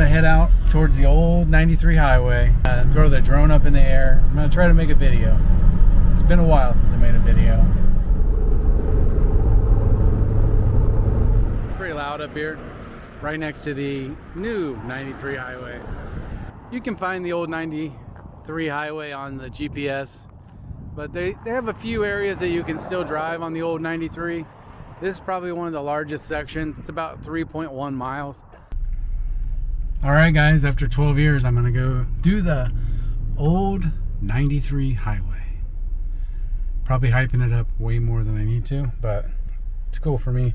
gonna head out towards the old 93 highway, throw the drone up in the air. I'm gonna try to make a video. It's been a while since I made a video. It's pretty loud up here, right next to the new 93 highway. You can find the old 93 highway on the GPS, but they have a few areas that you can still drive on the old 93. This is probably one of the largest sections. It's about 3.1 miles. All right, guys, after 12 years, I'm gonna go do the old 93 highway. Probably hyping it up way more than I need to, but it's cool for me.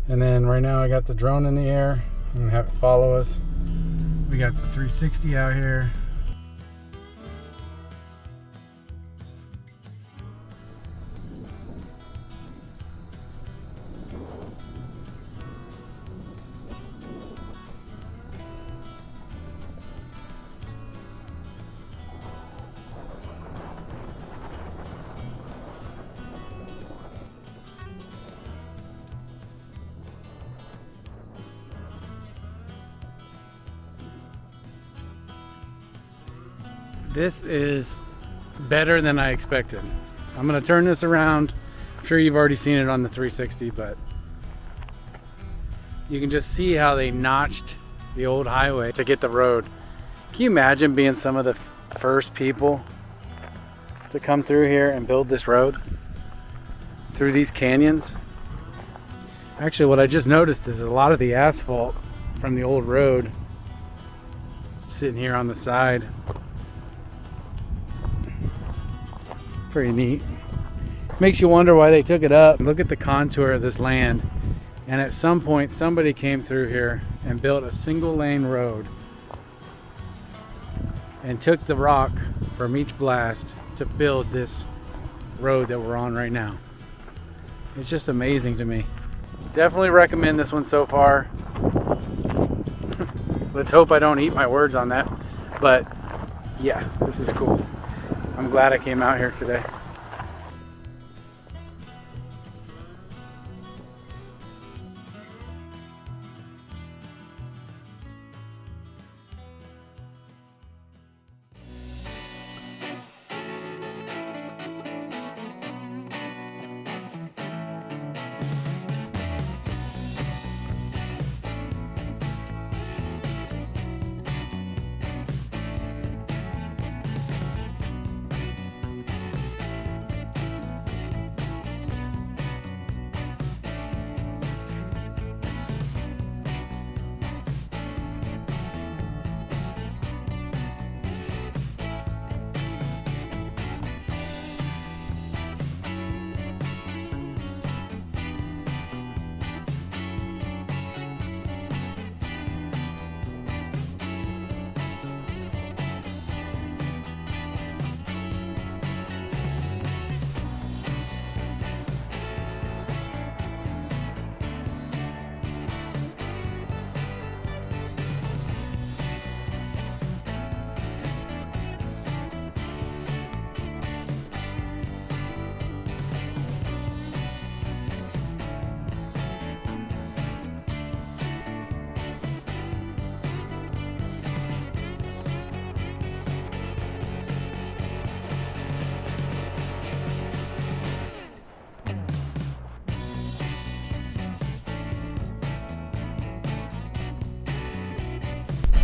And then right now I got the drone in the air. I'm gonna have it follow us. We got the 360 out here. This is better than I expected. I'm gonna turn this around. I'm sure you've already seen it on the 360, but you can just see how they notched the old highway to get the road. Can you imagine being some of the first people to come through here and build this road through these canyons? Actually, what I just noticed is a lot of the asphalt from the old road sitting here on the side. Pretty neat. Makes you wonder why they took it up. Look at the contour of this land, and at some point somebody came through here and built a single lane road and took the rock from each blast to build this road that we're on right now. It's just amazing to me. Definitely recommend this one so far. Let's hope I don't eat my words on that, but yeah, this is cool. I'm glad I came out here today.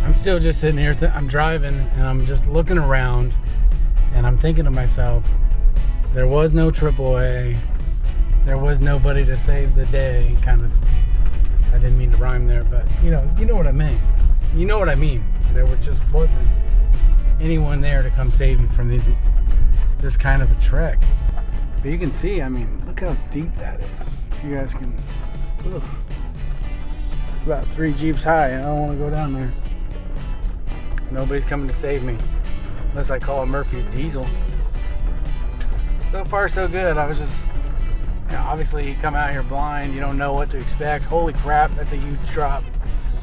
I'm still just sitting here, I'm driving and I'm just looking around and I'm thinking to myself, there was no AAA, there was nobody to save the day, kind of. I didn't mean to rhyme there, but you know what I mean. You know what I mean. There just wasn't anyone there to come save me from this kind of a trek. But you can see, I mean, look how deep that is. If you guys can, ugh. It's about 3 Jeeps high and I don't want to go down there. Nobody's coming to save me unless I call Murphy's Diesel. So far so good. I was just, obviously you come out here blind, you don't know what to expect. Holy crap, that's a huge drop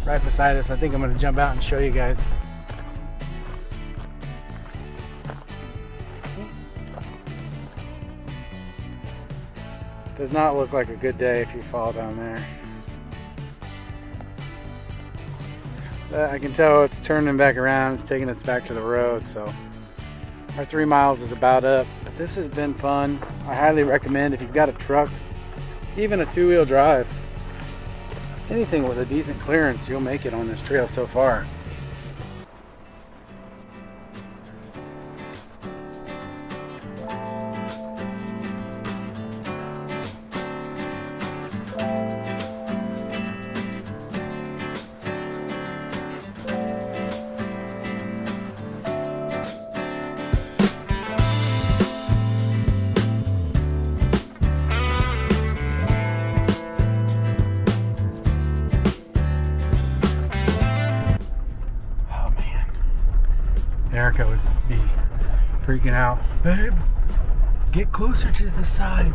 right beside us. I think I'm going to jump out and show you guys. Does not look like a good day if you fall down there. I can tell it's turning back around. It's taking us back to the road. So our 3 miles is about up. But this has been fun. I highly recommend if you've got a truck, even a 2-wheel drive, anything with a decent clearance, you'll make it on this trail so far. Erica would be freaking out. Babe, get closer to the side.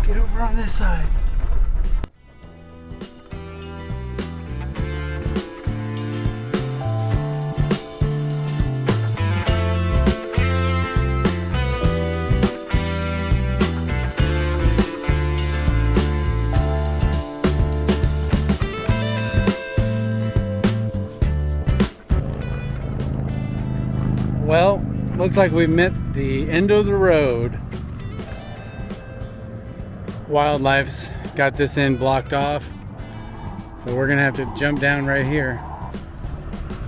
Get over on this side. Well, looks like we met the end of the road. Wildlife's got this end blocked off, so we're gonna have to jump down right here.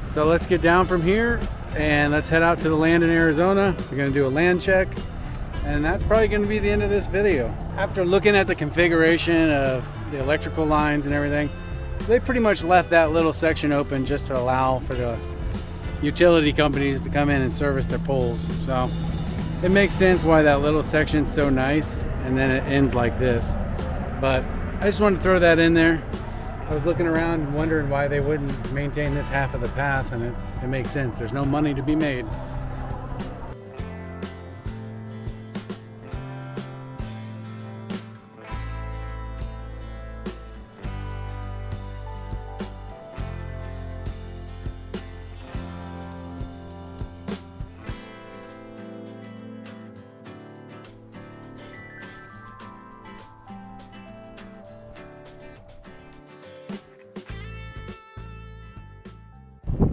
So let's get down from here and let's head out to the land in Arizona. We're gonna do a land check, and that's probably gonna be the end of this video. After looking at the configuration of the electrical lines and everything, they pretty much left that little section open just to allow for the utility companies to come in and service their poles. So it makes sense why that little section's so nice and then it ends like this. But I just wanted to throw that in there. I was looking around and wondering why they wouldn't maintain this half of the path, and it makes sense. There's no money to be made.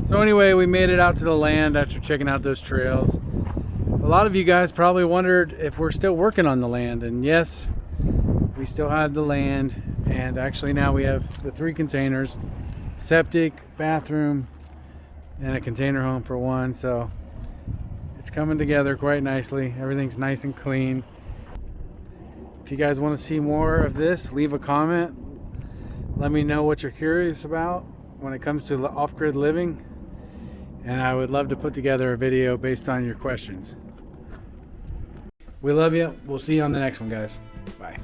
So anyway, we made it out to the land after checking out those trails. A lot of you guys probably wondered if we're still working on the land, and yes, we still have the land, and actually now we have the 3 containers, septic, bathroom, and a container home for one. So it's coming together quite nicely. Everything's nice and clean. If you guys want to see more of this, leave a comment. Let me know what you're curious about when it comes to off-grid living, and I would love to put together a video based on your questions. We love you. We'll see you on the next one, guys. Bye.